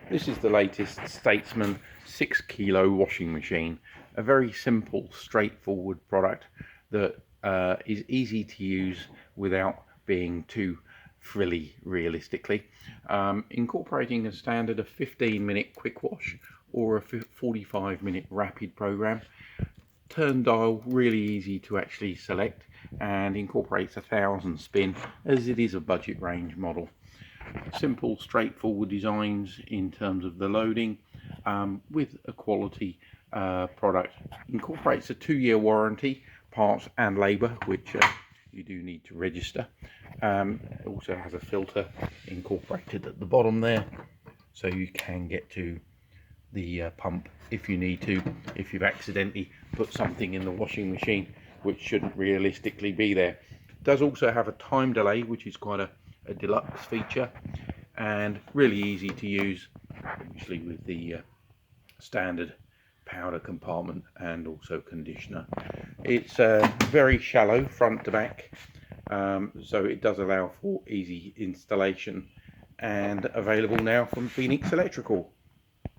This is the latest Statesman 6 kilo washing machine. A very simple, straightforward product that is easy to use without being too frilly realistically. Incorporating a standard of 15-minute quick wash or a 45-minute rapid program. Turn dial really easy to actually select and incorporates 1,000 spin as it is a budget range model. Simple, straightforward designs in terms of the loading, with a quality product. Incorporates a 2-year warranty, parts and labour, which you do need to register. It also has a filter incorporated at the bottom there, so you can get to the pump if you need to, if you've accidentally put something in the washing machine which shouldn't realistically be there. It does also have a time delay, which is quite a deluxe feature, and really easy to use, obviously with the standard powder compartment and also conditioner. It's very shallow front to back, so it does allow for easy installation, and available now from Phoenix Electrical.